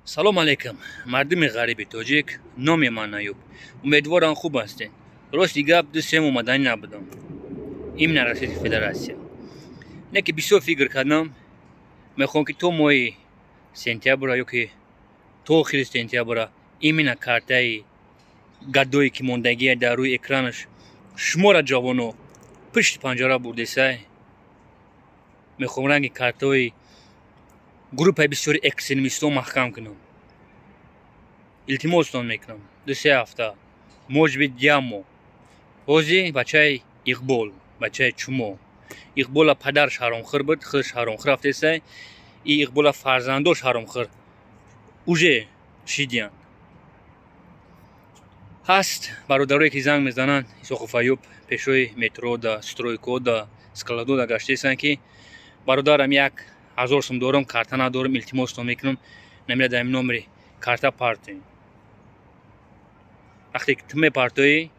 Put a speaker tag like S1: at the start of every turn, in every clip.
S1: سلام علیکم مردم غریب تاجیک نام من ایوب امیدوارم خوب هستین راستی گپ دوستم اومدن نبودم این نرسید فدراسیا نه که بسیار فکر کردم میخوام که تو ماه سپتامبر یا که تو آخر سپتامبر ایمنا کارتای گدایی که موندگی در روی اکرانش شما را جوانو پشت پنجره برده سای میخوام رنگ کارتای گروپ بسیار اکستریمیستو محکم کنم التماستون میکنم 2-3 هفته موجب دیامو اوزی بچه اقبال بچه چمو اقبال پدرش حرامخور بود خودش حرامخور رفته سه ای اقبال فرزندش حرامخور اوجه شیدیان هست برادرایی که زنگ میزنن یوسف ایوب پیشوی مترو دا سترویکو دا اسکالادو دا گشته سن که برادرم 1000 سوم دارم کارت ندارم التماستون میکنم نمیره دایم نمره کارت پارتی وقتی که تو میپارتوی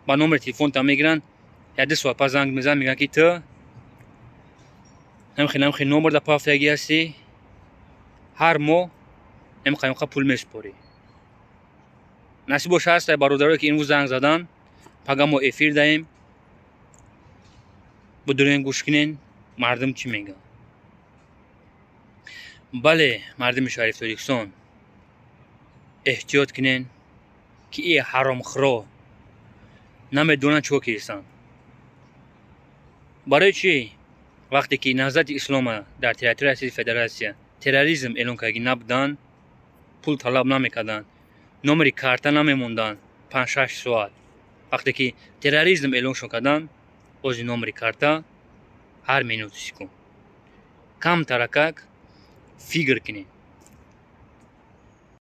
S1: با نمره تلفن تا میگیرن یا 2 ساعت پس زنگ میزنن میگن که تو نمیخوای نمره دا پافتگی هستی هر ماه نمیخوایم پول میسپاری نصیب باشه هست برادرایی که این زنگ زدن پگاه ما افیر دهیم بدون گوش کنین مردم چی میگن. بله مردم شریف تاجیکستان احتیاط کنین که این حرامخورا نمیدونن چو کیسن. برای چی وقتی که نهضت اسلام در تریتوری فدراسیا تروریسم اعلان کردن نبودن پول طلب نمیکردن نمره کارت نمیموندن 5-6 ساعت وقتی که تروریسم اعلان کردن از نمره کارت هر مینوت کم ترکک فکر کنین